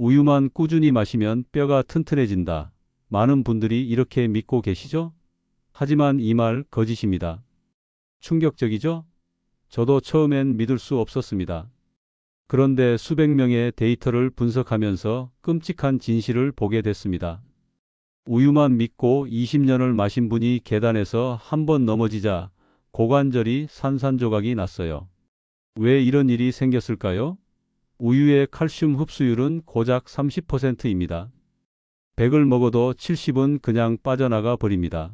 우유만 꾸준히 마시면 뼈가 튼튼해진다. 많은 분들이 이렇게 믿고 계시죠? 하지만 이 말 거짓입니다. 충격적이죠? 저도 처음엔 믿을 수 없었습니다. 그런데 수백 명의 데이터를 분석하면서 끔찍한 진실을 보게 됐습니다. 우유만 믿고 20년을 마신 분이 계단에서 한 번 넘어지자 고관절이 산산조각이 났어요. 왜 이런 일이 생겼을까요? 우유의 칼슘 흡수율은 고작 30%입니다. 100을 먹어도 70은 그냥 빠져나가 버립니다.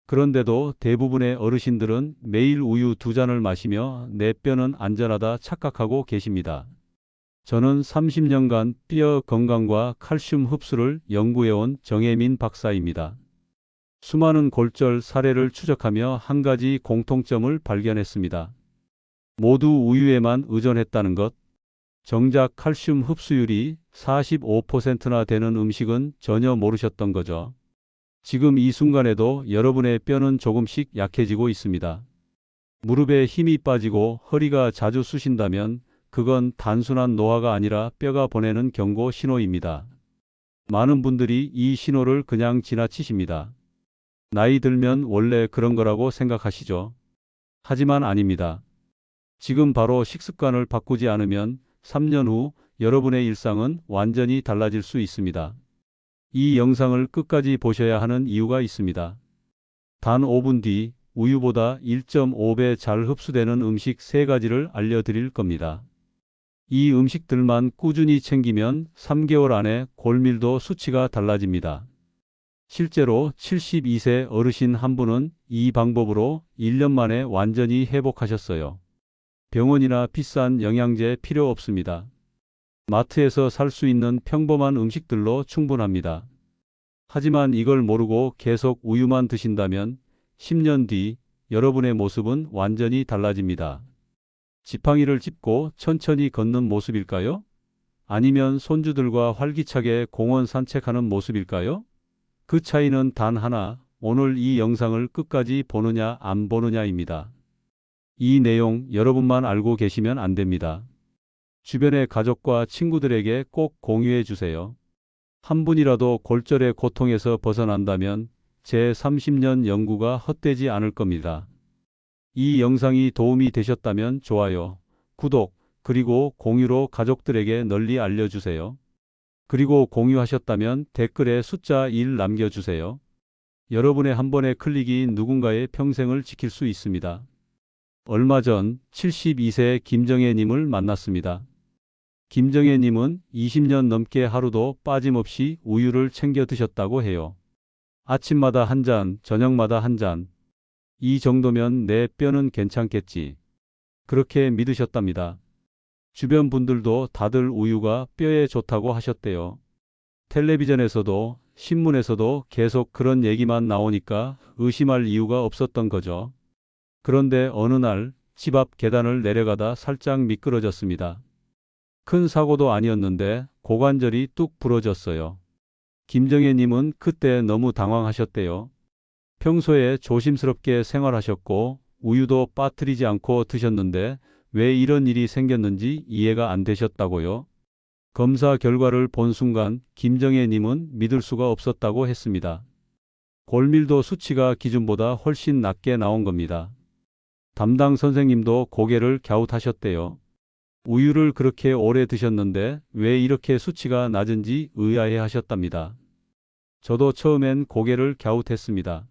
그런데도 대부분의 어르신들은 매일 우유 2잔을 마시며 내 뼈는 안전하다 착각하고 계십니다. 저는 30년간 뼈 건강과 칼슘 흡수를 연구해온 정혜민 박사입니다. 수많은 골절 사례를 추적하며 한 가지 공통점을 발견했습니다. 모두 우유에만 의존했다는 것. 정작 칼슘 흡수율이 45%나 되는 음식은 전혀 모르셨던 거죠. 지금 이 순간에도 여러분의 뼈는 조금씩 약해지고 있습니다. 무릎에 힘이 빠지고 허리가 자주 쑤신다면 그건 단순한 노화가 아니라 뼈가 보내는 경고 신호입니다. 많은 분들이 이 신호를 그냥 지나치십니다. 나이 들면 원래 그런 거라고 생각하시죠. 하지만 아닙니다. 지금 바로 식습관을 바꾸지 않으면 3년 후 여러분의 일상은 완전히 달라질 수 있습니다. 이 영상을 끝까지 보셔야 하는 이유가 있습니다. 단 5분 뒤 우유보다 1.5배 잘 흡수되는 음식 3가지를 알려드릴 겁니다. 이 음식들만 꾸준히 챙기면 3개월 안에 골밀도 수치가 달라집니다. 실제로 72세 어르신 한 분은 이 방법으로 1년 만에 완전히 회복하셨어요. 병원이나 비싼 영양제 필요 없습니다. 마트에서 살 수 있는 평범한 음식들로 충분합니다. 하지만 이걸 모르고 계속 우유만 드신다면 10년 뒤 여러분의 모습은 완전히 달라집니다. 지팡이를 짚고 천천히 걷는 모습일까요? 아니면 손주들과 활기차게 공원 산책하는 모습일까요? 그 차이는 단 하나, 오늘 이 영상을 끝까지 보느냐 안 보느냐입니다. 이 내용 여러분만 알고 계시면 안 됩니다. 주변의 가족과 친구들에게 꼭 공유해 주세요. 한 분이라도 골절의 고통에서 벗어난다면 제 30년 연구가 헛되지 않을 겁니다. 이 영상이 도움이 되셨다면 좋아요, 구독, 그리고 공유로 가족들에게 널리 알려주세요. 그리고 공유하셨다면 댓글에 숫자 1 남겨주세요. 여러분의 한 번의 클릭이 누군가의 평생을 지킬 수 있습니다. 얼마 전 72세 김정혜님을 만났습니다. 김정혜님은 20년 넘게 하루도 빠짐없이 우유를 챙겨 드셨다고 해요. 아침마다 한 잔, 저녁마다 한 잔. 이 정도면 내 뼈는 괜찮겠지. 그렇게 믿으셨답니다. 주변 분들도 다들 우유가 뼈에 좋다고 하셨대요. 텔레비전에서도 신문에서도 계속 그런 얘기만 나오니까 의심할 이유가 없었던 거죠. 그런데 어느 날 집 앞 계단을 내려가다 살짝 미끄러졌습니다. 큰 사고도 아니었는데 고관절이 뚝 부러졌어요. 김정혜님은 그때 너무 당황하셨대요. 평소에 조심스럽게 생활하셨고 우유도 빠뜨리지 않고 드셨는데 왜 이런 일이 생겼는지 이해가 안 되셨다고요? 검사 결과를 본 순간 김정혜님은 믿을 수가 없었다고 했습니다. 골밀도 수치가 기준보다 훨씬 낮게 나온 겁니다. 담당 선생님도 고개를 갸웃하셨대요. 우유를 그렇게 오래 드셨는데 왜 이렇게 수치가 낮은지 의아해 하셨답니다. 저도 처음엔 고개를 갸웃했습니다.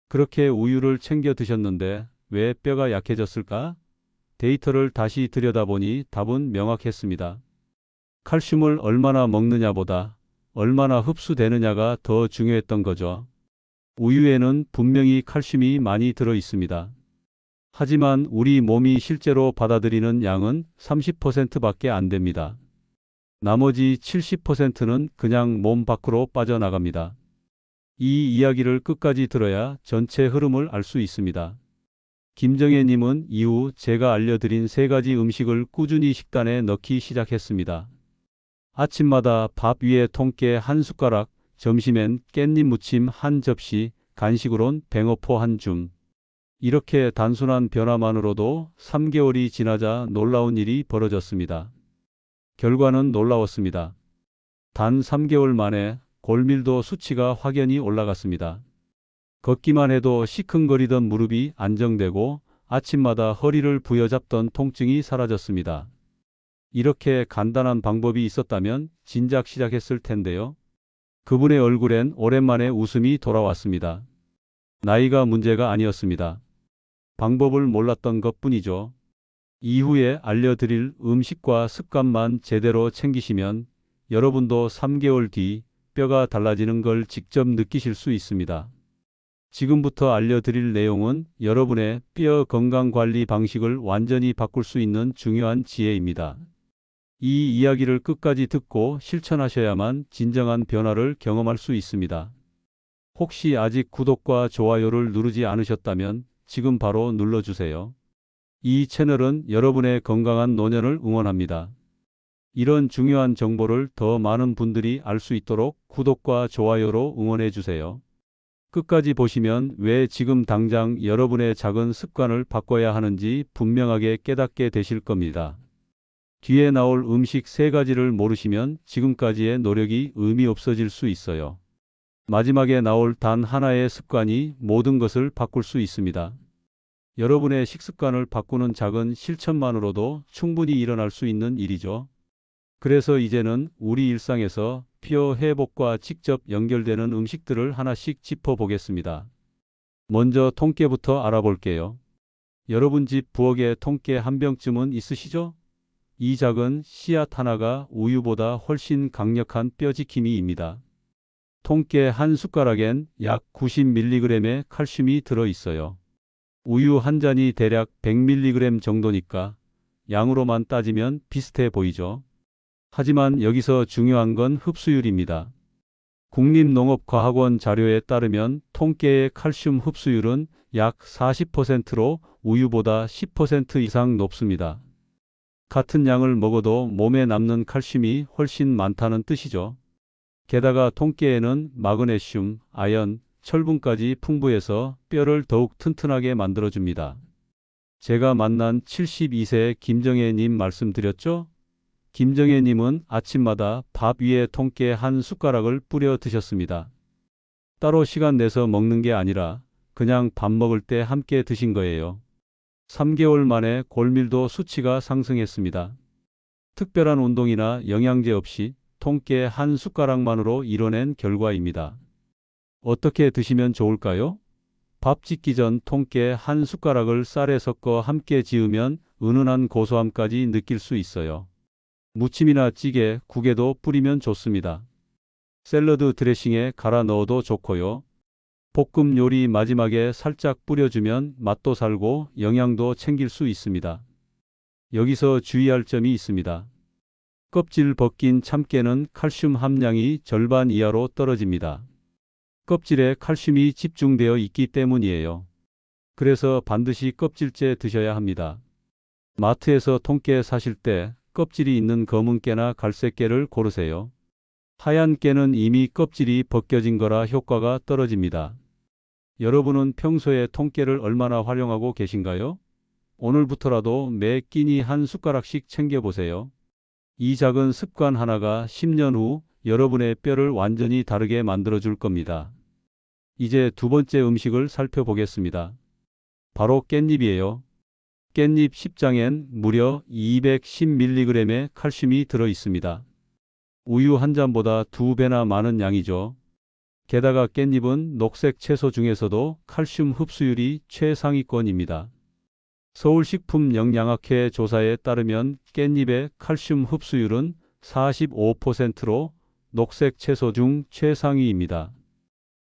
그렇게 우유를 챙겨 드셨는데 왜 뼈가 약해졌을까? 데이터를 다시 들여다보니 답은 명확했습니다. 칼슘을 얼마나 먹느냐보다 얼마나 흡수되느냐가 더 중요했던 거죠. 우유에는 분명히 칼슘이 많이 들어 있습니다. 하지만 우리 몸이 실제로 받아들이는 양은 30%밖에 안 됩니다. 나머지 70%는 그냥 몸 밖으로 빠져나갑니다. 이 이야기를 끝까지 들어야 전체 흐름을 알 수 있습니다. 김정혜님은 이후 제가 알려드린 3가지 음식을 꾸준히 식단에 넣기 시작했습니다. 아침마다 밥 위에 통깨 한 숟가락, 점심엔 깻잎 무침 한 접시, 간식으론 뱅어포 한 줌. 이렇게 단순한 변화만으로도 3개월이 지나자 놀라운 일이 벌어졌습니다. 결과는 놀라웠습니다. 단 3개월 만에 골밀도 수치가 확연히 올라갔습니다. 걷기만 해도 시큰거리던 무릎이 안정되고 아침마다 허리를 부여잡던 통증이 사라졌습니다. 이렇게 간단한 방법이 있었다면 진작 시작했을 텐데요. 그분의 얼굴엔 오랜만에 웃음이 돌아왔습니다. 나이가 문제가 아니었습니다. 방법을 몰랐던 것뿐이죠. 이후에 알려드릴 음식과 습관만 제대로 챙기시면 여러분도 3개월 뒤 뼈가 달라지는 걸 직접 느끼실 수 있습니다. 지금부터 알려드릴 내용은 여러분의 뼈 건강관리 방식을 완전히 바꿀 수 있는 중요한 지혜입니다. 이 이야기를 끝까지 듣고 실천하셔야만 진정한 변화를 경험할 수 있습니다. 혹시 아직 구독과 좋아요를 누르지 않으셨다면 지금 바로 눌러주세요. 이 채널은 여러분의 건강한 노년을 응원합니다. 이런 중요한 정보를 더 많은 분들이 알 수 있도록 구독과 좋아요로 응원해 주세요. 끝까지 보시면 왜 지금 당장 여러분의 작은 습관을 바꿔야 하는지 분명하게 깨닫게 되실 겁니다. 뒤에 나올 음식 3가지를 모르시면 지금까지의 노력이 의미 없어질 수 있어요. 마지막에 나올 단 하나의 습관이 모든 것을 바꿀 수 있습니다. 여러분의 식습관을 바꾸는 작은 실천만으로도 충분히 일어날 수 있는 일이죠. 그래서 이제는 우리 일상에서 뼈 회복과 직접 연결되는 음식들을 하나씩 짚어보겠습니다. 먼저 통깨부터 알아볼게요. 여러분 집 부엌에 통깨 한 병쯤은 있으시죠? 이 작은 씨앗 하나가 우유보다 훨씬 강력한 뼈지킴이입니다. 통깨 한 숟가락엔 약 90mg의 칼슘이 들어있어요. 우유 한 잔이 대략 100mg 정도니까 양으로만 따지면 비슷해 보이죠. 하지만 여기서 중요한 건 흡수율입니다. 국립농업과학원 자료에 따르면 통깨의 칼슘 흡수율은 약 40%로 우유보다 10% 이상 높습니다. 같은 양을 먹어도 몸에 남는 칼슘이 훨씬 많다는 뜻이죠. 게다가 통깨에는 마그네슘, 아연, 철분까지 풍부해서 뼈를 더욱 튼튼하게 만들어줍니다. 제가 만난 72세 김정혜님 말씀드렸죠? 김정혜님은 아침마다 밥 위에 통깨 한 숟가락을 뿌려 드셨습니다. 따로 시간 내서 먹는 게 아니라 그냥 밥 먹을 때 함께 드신 거예요. 3개월 만에 골밀도 수치가 상승했습니다. 특별한 운동이나 영양제 없이 통깨 한 숟가락만으로 이뤄낸 결과입니다. 어떻게 드시면 좋을까요? 밥 짓기 전 통깨 한 숟가락을 쌀에 섞어 함께 지으면 은은한 고소함까지 느낄 수 있어요. 무침이나 찌개, 국에도 뿌리면 좋습니다. 샐러드 드레싱에 갈아 넣어도 좋고요. 볶음 요리 마지막에 살짝 뿌려주면 맛도 살고 영양도 챙길 수 있습니다. 여기서 주의할 점이 있습니다. 껍질 벗긴 참깨는 칼슘 함량이 절반 이하로 떨어집니다. 껍질에 칼슘이 집중되어 있기 때문이에요. 그래서 반드시 껍질째 드셔야 합니다. 마트에서 통깨 사실 때 껍질이 있는 검은 깨나 갈색 깨를 고르세요. 하얀 깨는 이미 껍질이 벗겨진 거라 효과가 떨어집니다. 여러분은 평소에 통깨를 얼마나 활용하고 계신가요? 오늘부터라도 매 끼니 한 숟가락씩 챙겨보세요. 이 작은 습관 하나가 10년 후 여러분의 뼈를 완전히 다르게 만들어줄 겁니다. 이제 두 번째 음식을 살펴보겠습니다. 바로 깻잎이에요. 깻잎 10장엔 무려 210mg의 칼슘이 들어있습니다. 우유 한 잔보다 2배나 많은 양이죠. 게다가 깻잎은 녹색 채소 중에서도 칼슘 흡수율이 최상위권입니다. 서울식품영양학회 조사에 따르면 깻잎의 칼슘 흡수율은 45%로 녹색 채소 중 최상위입니다.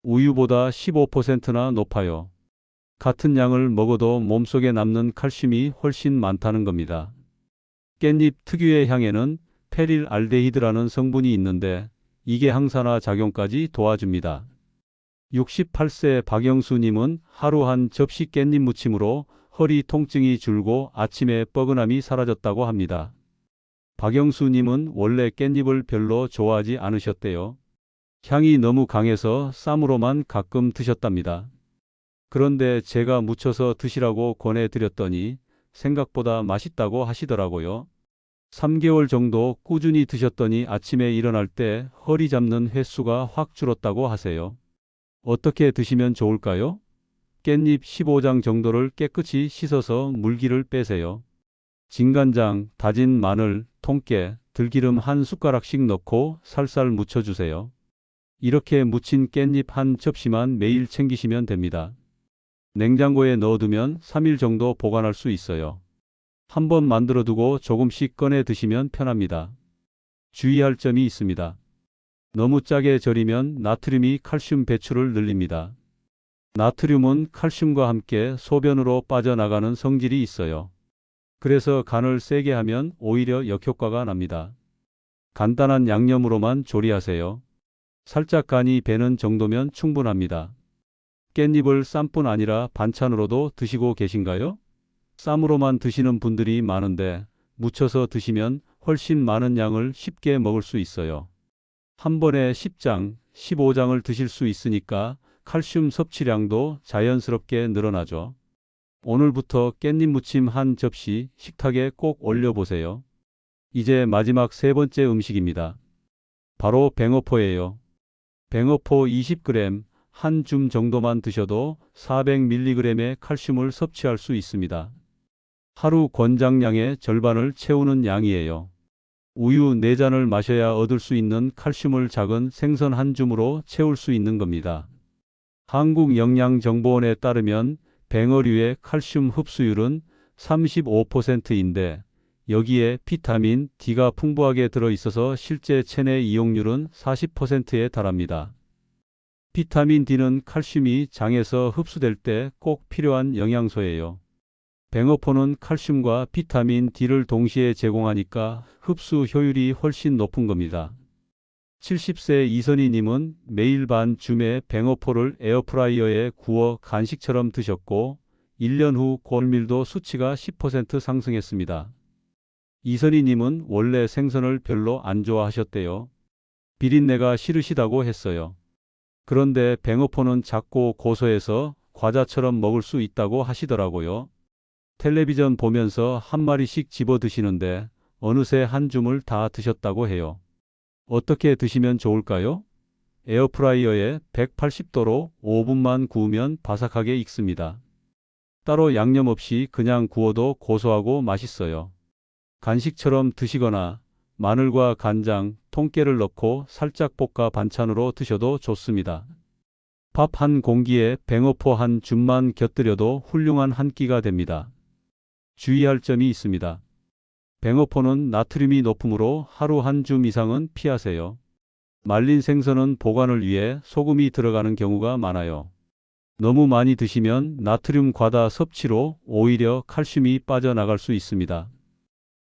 우유보다 15%나 높아요. 같은 양을 먹어도 몸속에 남는 칼슘이 훨씬 많다는 겁니다. 깻잎 특유의 향에는 페릴 알데히드라는 성분이 있는데 이게 항산화 작용까지 도와줍니다. 68세 박영수님은 하루 한 접시 깻잎 무침으로 허리 통증이 줄고 아침에 뻐근함이 사라졌다고 합니다. 박영수님은 원래 깻잎을 별로 좋아하지 않으셨대요. 향이 너무 강해서 쌈으로만 가끔 드셨답니다. 그런데 제가 무쳐서 드시라고 권해드렸더니 생각보다 맛있다고 하시더라고요. 3개월 정도 꾸준히 드셨더니 아침에 일어날 때 허리 잡는 횟수가 확 줄었다고 하세요. 어떻게 드시면 좋을까요? 깻잎 15장 정도를 깨끗이 씻어서 물기를 빼세요. 진간장, 다진 마늘, 통깨, 들기름 한 숟가락씩 넣고 살살 무쳐주세요. 이렇게 무친 깻잎 한 접시만 매일 챙기시면 됩니다. 냉장고에 넣어두면 3일 정도 보관할 수 있어요. 한번 만들어 두고 조금씩 꺼내 드시면 편합니다. 주의할 점이 있습니다. 너무 짜게 절이면 나트륨이 칼슘 배출을 늘립니다. 나트륨은 칼슘과 함께 소변으로 빠져나가는 성질이 있어요. 그래서 간을 세게 하면 오히려 역효과가 납니다. 간단한 양념으로만 조리하세요. 살짝 간이 배는 정도면 충분합니다. 깻잎을 쌈뿐 아니라 반찬으로도 드시고 계신가요? 쌈으로만 드시는 분들이 많은데 무쳐서 드시면 훨씬 많은 양을 쉽게 먹을 수 있어요. 한 번에 10장, 15장을 드실 수 있으니까 칼슘 섭취량도 자연스럽게 늘어나죠. 오늘부터 깻잎 무침 한 접시 식탁에 꼭 올려보세요. 이제 마지막 세 번째 음식입니다. 바로 뱅어포예요. 뱅어포 20g, 한 줌 정도만 드셔도 400mg의 칼슘을 섭취할 수 있습니다. 하루 권장량의 절반을 채우는 양이에요. 우유 4잔을 마셔야 얻을 수 있는 칼슘을 작은 생선 한 줌으로 채울 수 있는 겁니다. 한국영양정보원에 따르면 뱅어류의 칼슘 흡수율은 35%인데 여기에 비타민 D가 풍부하게 들어있어서 실제 체내 이용률은 40%에 달합니다. 비타민 D는 칼슘이 장에서 흡수될 때 꼭 필요한 영양소예요. 뱅어포는 칼슘과 비타민 D를 동시에 제공하니까 흡수 효율이 훨씬 높은 겁니다. 70세 이선희님은 매일 반 줌의 뱅어포를 에어프라이어에 구워 간식처럼 드셨고 1년 후 골밀도 수치가 10% 상승했습니다. 이선희님은 원래 생선을 별로 안 좋아하셨대요. 비린내가 싫으시다고 했어요. 그런데 뱅어포는 작고 고소해서 과자처럼 먹을 수 있다고 하시더라고요. 텔레비전 보면서 한 마리씩 집어 드시는데 어느새 한 줌을 다 드셨다고 해요. 어떻게 드시면 좋을까요? 에어프라이어에 180도로 5분만 구우면 바삭하게 익습니다. 따로 양념 없이 그냥 구워도 고소하고 맛있어요. 간식처럼 드시거나 마늘과 간장, 통깨를 넣고 살짝 볶아 반찬으로 드셔도 좋습니다. 밥 한 공기에 뱅어포 한 줌만 곁들여도 훌륭한 한 끼가 됩니다. 주의할 점이 있습니다. 뱅어포는 나트륨이 높으므로 하루 한 줌 이상은 피하세요. 말린 생선은 보관을 위해 소금이 들어가는 경우가 많아요. 너무 많이 드시면 나트륨 과다 섭취로 오히려 칼슘이 빠져나갈 수 있습니다.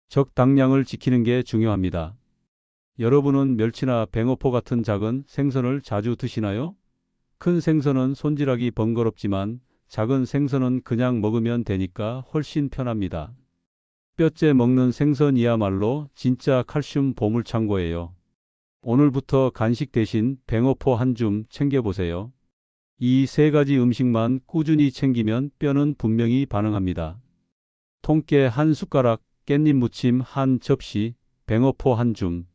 적당량을 지키는 게 중요합니다. 여러분은 멸치나 뱅어포 같은 작은 생선을 자주 드시나요? 큰 생선은 손질하기 번거롭지만 작은 생선은 그냥 먹으면 되니까 훨씬 편합니다. 뼈째 먹는 생선이야말로 진짜 칼슘 보물창고예요. 오늘부터 간식 대신 뱅어포 한 줌 챙겨보세요. 이 세 가지 음식만 꾸준히 챙기면 뼈는 분명히 반응합니다. 통깨 한 숟가락, 깻잎 무침 한 접시, 뱅어포 한 줌.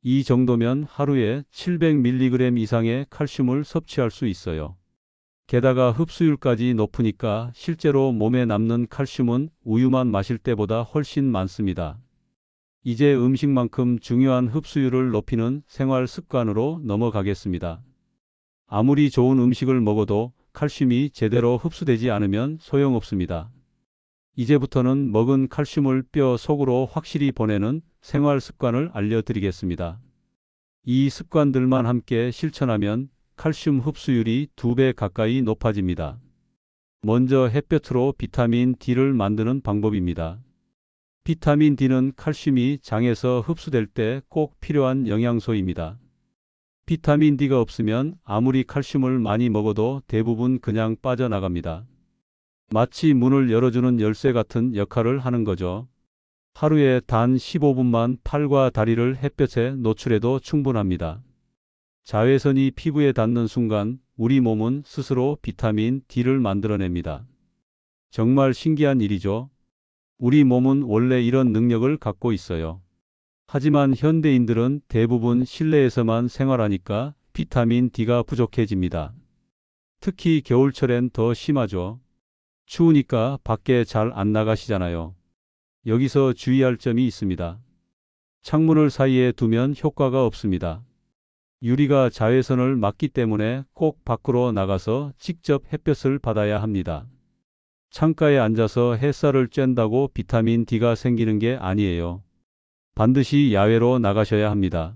이 정도면 하루에 700mg 이상의 칼슘을 섭취할 수 있어요. 게다가 흡수율까지 높으니까 실제로 몸에 남는 칼슘은 우유만 마실 때보다 훨씬 많습니다. 이제 음식만큼 중요한 흡수율을 높이는 생활 습관으로 넘어가겠습니다. 아무리 좋은 음식을 먹어도 칼슘이 제대로 흡수되지 않으면 소용없습니다. 이제부터는 먹은 칼슘을 뼈 속으로 확실히 보내는 생활 습관을 알려드리겠습니다. 이 습관들만 함께 실천하면 칼슘 흡수율이 2배 가까이 높아집니다. 먼저 햇볕으로 비타민 D를 만드는 방법입니다. 비타민 D는 칼슘이 장에서 흡수될 때 꼭 필요한 영양소입니다. 비타민 D가 없으면 아무리 칼슘을 많이 먹어도 대부분 그냥 빠져나갑니다. 마치 문을 열어주는 열쇠 같은 역할을 하는 거죠. 하루에 단 15분만 팔과 다리를 햇볕에 노출해도 충분합니다. 자외선이 피부에 닿는 순간 우리 몸은 스스로 비타민 D를 만들어냅니다. 정말 신기한 일이죠. 우리 몸은 원래 이런 능력을 갖고 있어요. 하지만 현대인들은 대부분 실내에서만 생활하니까 비타민 D가 부족해집니다. 특히 겨울철엔 더 심하죠. 추우니까 밖에 잘 안 나가시잖아요. 여기서 주의할 점이 있습니다. 창문을 사이에 두면 효과가 없습니다. 유리가 자외선을 막기 때문에 꼭 밖으로 나가서 직접 햇볕을 받아야 합니다. 창가에 앉아서 햇살을 쬐다고 비타민 D가 생기는 게 아니에요. 반드시 야외로 나가셔야 합니다.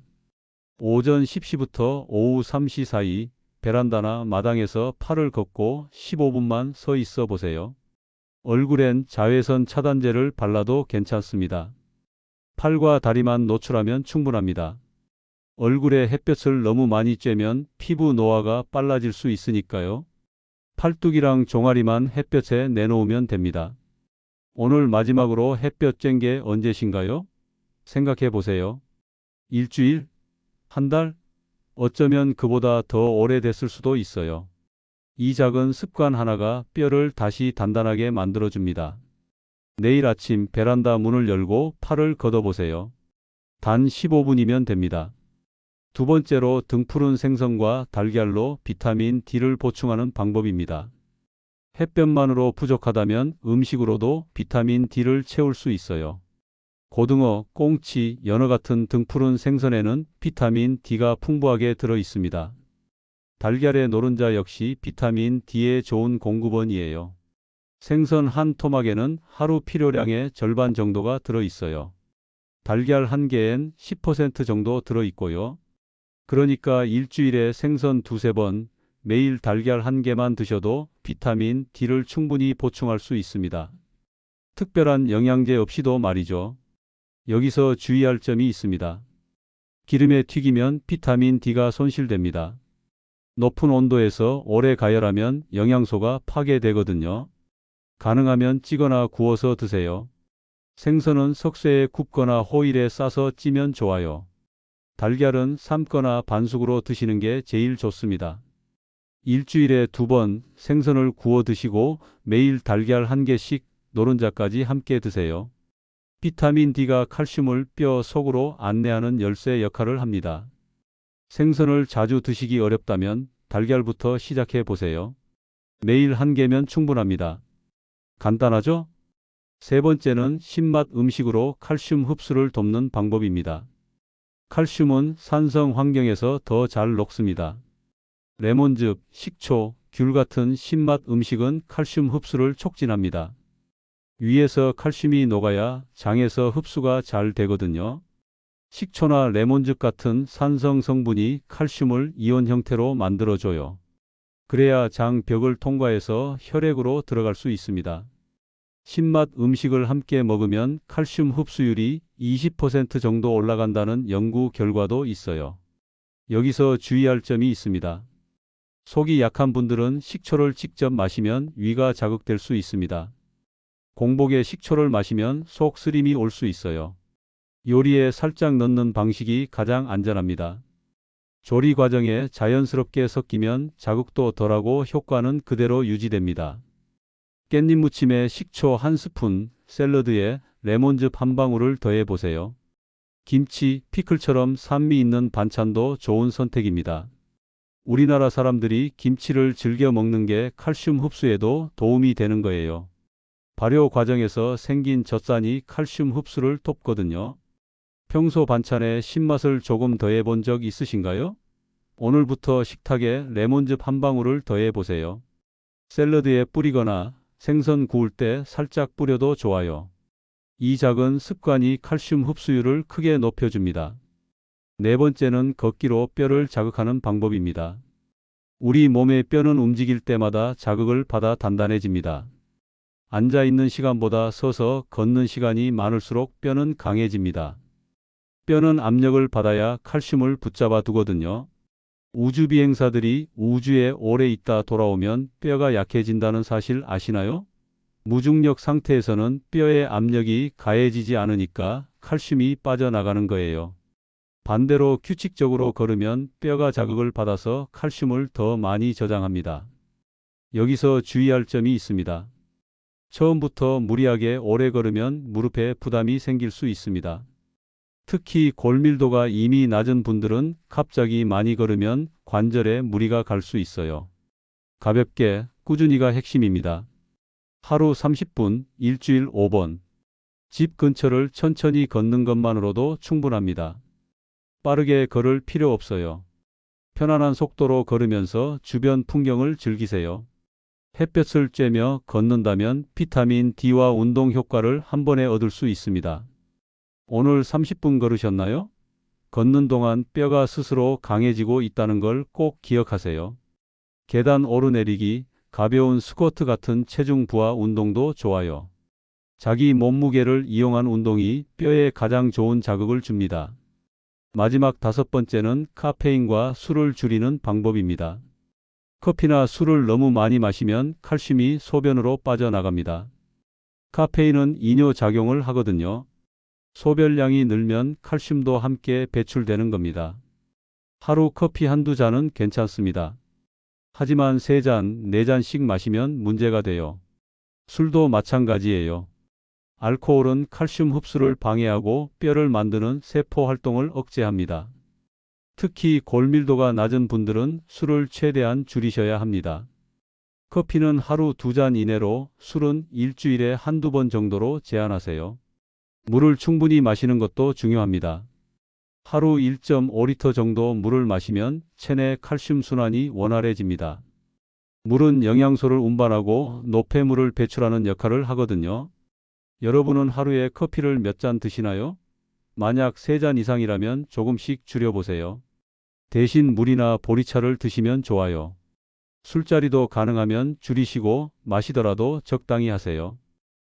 오전 10시부터 오후 3시 사이 베란다나 마당에서 팔을 걷고 15분만 서 있어 보세요. 얼굴엔 자외선 차단제를 발라도 괜찮습니다. 팔과 다리만 노출하면 충분합니다. 얼굴에 햇볕을 너무 많이 쬐면 피부 노화가 빨라질 수 있으니까요. 팔뚝이랑 종아리만 햇볕에 내놓으면 됩니다. 오늘 마지막으로 햇볕 쬐는 게 언제신가요? 생각해 보세요. 일주일? 한 달? 어쩌면 그보다 더 오래됐을 수도 있어요. 이 작은 습관 하나가 뼈를 다시 단단하게 만들어줍니다. 내일 아침 베란다 문을 열고 팔을 걷어보세요. 단 15분이면 됩니다. 두 번째로 등푸른 생선과 달걀로 비타민 D를 보충하는 방법입니다. 햇볕만으로 부족하다면 음식으로도 비타민 D를 채울 수 있어요. 고등어, 꽁치, 연어 같은 등푸른 생선에는 비타민 D가 풍부하게 들어 있습니다. 달걀의 노른자 역시 비타민 D의 좋은 공급원이에요. 생선 한 토막에는 하루 필요량의 절반 정도가 들어 있어요. 달걀 한 개엔 10% 정도 들어 있고요. 그러니까 일주일에 생선 두세 번, 매일 달걀 한 개만 드셔도 비타민 D를 충분히 보충할 수 있습니다. 특별한 영양제 없이도 말이죠. 여기서 주의할 점이 있습니다. 기름에 튀기면 비타민 D가 손실됩니다. 높은 온도에서 오래 가열하면 영양소가 파괴되거든요. 가능하면 찌거나 구워서 드세요. 생선은 석쇠에 굽거나 호일에 싸서 찌면 좋아요. 달걀은 삶거나 반숙으로 드시는 게 제일 좋습니다. 일주일에 2번 생선을 구워 드시고 매일 달걀 한 개씩 노른자까지 함께 드세요. 비타민 D가 칼슘을 뼈 속으로 안내하는 열쇠 역할을 합니다. 생선을 자주 드시기 어렵다면 달걀부터 시작해 보세요. 매일 한 개면 충분합니다. 간단하죠? 세 번째는 신맛 음식으로 칼슘 흡수를 돕는 방법입니다. 칼슘은 산성 환경에서 더 잘 녹습니다. 레몬즙, 식초, 귤 같은 신맛 음식은 칼슘 흡수를 촉진합니다. 위에서 칼슘이 녹아야 장에서 흡수가 잘 되거든요. 식초나 레몬즙 같은 산성 성분이 칼슘을 이온 형태로 만들어줘요. 그래야 장 벽을 통과해서 혈액으로 들어갈 수 있습니다. 신맛 음식을 함께 먹으면 칼슘 흡수율이 20% 정도 올라간다는 연구 결과도 있어요. 여기서 주의할 점이 있습니다. 속이 약한 분들은 식초를 직접 마시면 위가 자극될 수 있습니다. 공복에 식초를 마시면 속 쓰림이 올 수 있어요. 요리에 살짝 넣는 방식이 가장 안전합니다. 조리 과정에 자연스럽게 섞이면 자극도 덜하고 효과는 그대로 유지됩니다. 깻잎 무침에 식초 1스푼, 샐러드에 레몬즙 한 방울을 더해 보세요. 김치, 피클처럼 산미 있는 반찬도 좋은 선택입니다. 우리나라 사람들이 김치를 즐겨 먹는 게 칼슘 흡수에도 도움이 되는 거예요. 발효 과정에서 생긴 젖산이 칼슘 흡수를 돕거든요. 평소 반찬에 신맛을 조금 더해 본 적 있으신가요? 오늘부터 식탁에 레몬즙 한 방울을 더해 보세요. 샐러드에 뿌리거나 생선 구울 때 살짝 뿌려도 좋아요. 이 작은 습관이 칼슘 흡수율을 크게 높여줍니다. 네 번째는 걷기로 뼈를 자극하는 방법입니다. 우리 몸의 뼈는 움직일 때마다 자극을 받아 단단해집니다. 앉아있는 시간보다 서서 걷는 시간이 많을수록 뼈는 강해집니다. 뼈는 압력을 받아야 칼슘을 붙잡아 두거든요. 우주 비행사들이 우주에 오래 있다 돌아오면 뼈가 약해진다는 사실 아시나요? 무중력 상태에서는 뼈의 압력이 가해지지 않으니까 칼슘이 빠져나가는 거예요. 반대로 규칙적으로 걸으면 뼈가 자극을 받아서 칼슘을 더 많이 저장합니다. 여기서 주의할 점이 있습니다. 처음부터 무리하게 오래 걸으면 무릎에 부담이 생길 수 있습니다. 특히 골밀도가 이미 낮은 분들은 갑자기 많이 걸으면 관절에 무리가 갈 수 있어요. 가볍게, 꾸준히가 핵심입니다. 하루 30분, 일주일 5번. 집 근처를 천천히 걷는 것만으로도 충분합니다. 빠르게 걸을 필요 없어요. 편안한 속도로 걸으면서 주변 풍경을 즐기세요. 햇볕을 쬐며 걷는다면 비타민 D와 운동 효과를 한 번에 얻을 수 있습니다. 오늘 30분 걸으셨나요? 걷는 동안 뼈가 스스로 강해지고 있다는 걸 꼭 기억하세요. 계단 오르내리기, 가벼운 스쿼트 같은 체중 부하 운동도 좋아요. 자기 몸무게를 이용한 운동이 뼈에 가장 좋은 자극을 줍니다. 마지막 5번째는 카페인과 술을 줄이는 방법입니다. 커피나 술을 너무 많이 마시면 칼슘이 소변으로 빠져나갑니다. 카페인은 이뇨작용을 하거든요. 소변량이 늘면 칼슘도 함께 배출되는 겁니다. 하루 커피 한두 잔은 괜찮습니다. 하지만 3잔, 4잔씩 마시면 문제가 돼요. 술도 마찬가지예요. 알코올은 칼슘 흡수를 방해하고 뼈를 만드는 세포 활동을 억제합니다. 특히 골밀도가 낮은 분들은 술을 최대한 줄이셔야 합니다. 커피는 하루 2잔 이내로, 술은 일주일에 한두 번 정도로 제한하세요. 물을 충분히 마시는 것도 중요합니다. 하루 1.5리터 정도 물을 마시면 체내 칼슘 순환이 원활해집니다. 물은 영양소를 운반하고 노폐물을 배출하는 역할을 하거든요. 여러분은 하루에 커피를 몇 잔 드시나요? 만약 3잔 이상이라면 조금씩 줄여보세요. 대신 물이나 보리차를 드시면 좋아요. 술자리도 가능하면 줄이시고 마시더라도 적당히 하세요.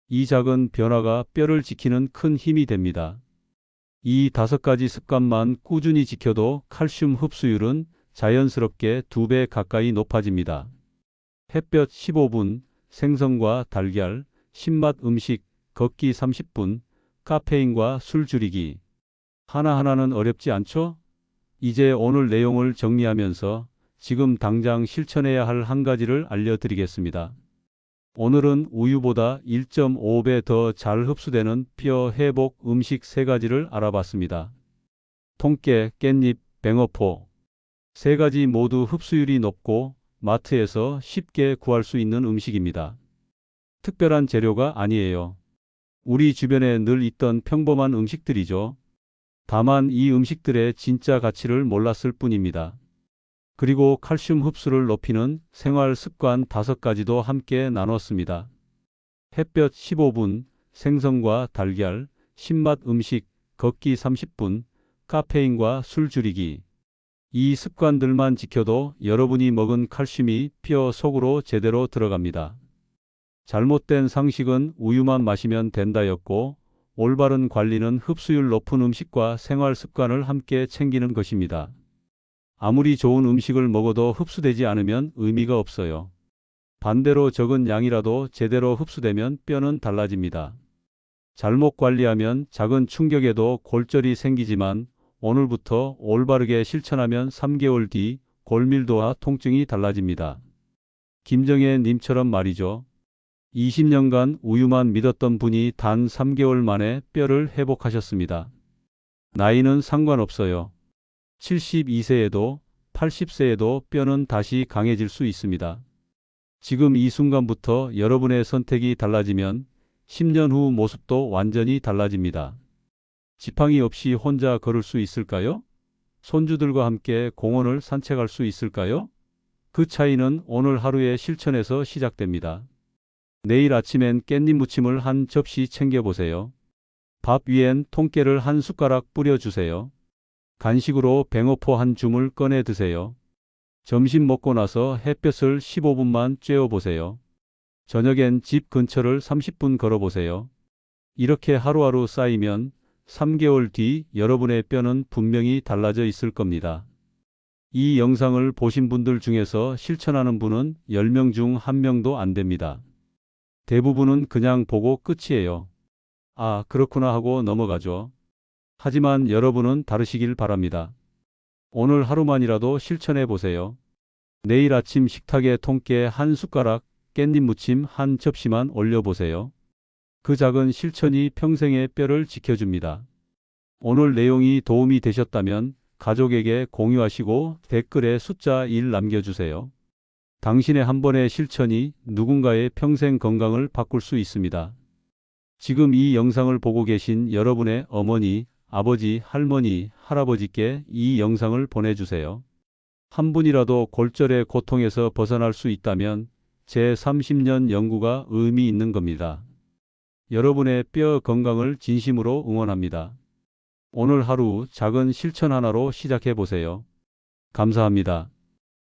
이 작은 변화가 뼈를 지키는 큰 힘이 됩니다. 이 5가지 습관만 꾸준히 지켜도 칼슘 흡수율은 자연스럽게 2배 가까이 높아집니다. 햇볕 15분, 생선과 달걀, 신맛 음식, 걷기 30분, 카페인과 술 줄이기. 하나하나는 어렵지 않죠? 이제 오늘 내용을 정리하면서 지금 당장 실천해야 할 한 가지를 알려드리겠습니다. 오늘은 우유보다 1.5배 더 잘 흡수되는 뼈 회복 음식 3가지를 알아봤습니다. 통깨, 깻잎, 뱅어포. 3가지 모두 흡수율이 높고 마트에서 쉽게 구할 수 있는 음식입니다. 특별한 재료가 아니에요. 우리 주변에 늘 있던 평범한 음식들이죠. 다만 이 음식들의 진짜 가치를 몰랐을 뿐입니다. 그리고 칼슘 흡수를 높이는 생활 습관 5가지도 함께 나눴습니다. 햇볕 15분, 생선과 달걀, 신맛 음식, 걷기 30분, 카페인과 술 줄이기. 이 습관들만 지켜도 여러분이 먹은 칼슘이 뼈 속으로 제대로 들어갑니다. 잘못된 상식은 우유만 마시면 된다였고, 올바른 관리는 흡수율 높은 음식과 생활 습관을 함께 챙기는 것입니다. 아무리 좋은 음식을 먹어도 흡수되지 않으면 의미가 없어요. 반대로 적은 양이라도 제대로 흡수되면 뼈는 달라집니다. 잘못 관리하면 작은 충격에도 골절이 생기지만 오늘부터 올바르게 실천하면 3개월 뒤 골밀도와 통증이 달라집니다. 김정혜 님처럼 말이죠. 20년간 우유만 믿었던 분이 단 3개월 만에 뼈를 회복하셨습니다. 나이는 상관없어요. 72세에도 80세에도 뼈는 다시 강해질 수 있습니다. 지금 이 순간부터 여러분의 선택이 달라지면 10년 후 모습도 완전히 달라집니다. 지팡이 없이 혼자 걸을 수 있을까요? 손주들과 함께 공원을 산책할 수 있을까요? 그 차이는 오늘 하루의 실천에서 시작됩니다. 내일 아침엔 깻잎 무침을 한 접시 챙겨보세요. 밥 위엔 통깨를 한 숟가락 뿌려주세요. 간식으로 뱅어포 한 줌을 꺼내 드세요. 점심 먹고 나서 햇볕을 15분만 쬐어보세요. 저녁엔 집 근처를 30분 걸어보세요. 이렇게 하루하루 쌓이면 3개월 뒤 여러분의 뼈는 분명히 달라져 있을 겁니다. 이 영상을 보신 분들 중에서 실천하는 분은 10명 중 1명도 안 됩니다. 대부분은 그냥 보고 끝이에요. 아, 그렇구나 하고 넘어가죠. 하지만 여러분은 다르시길 바랍니다. 오늘 하루만이라도 실천해 보세요. 내일 아침 식탁에 통깨 한 숟가락, 깻잎 무침 한 접시만 올려보세요. 그 작은 실천이 평생의 뼈를 지켜줍니다. 오늘 내용이 도움이 되셨다면 가족에게 공유하시고 댓글에 숫자 1 남겨주세요. 당신의 한 번의 실천이 누군가의 평생 건강을 바꿀 수 있습니다. 지금 이 영상을 보고 계신 여러분의 어머니, 아버지, 할머니, 할아버지께 이 영상을 보내주세요. 한 분이라도 골절의 고통에서 벗어날 수 있다면 제30년 연구가 의미 있는 겁니다. 여러분의 뼈 건강을 진심으로 응원합니다. 오늘 하루 작은 실천 하나로 시작해 보세요. 감사합니다.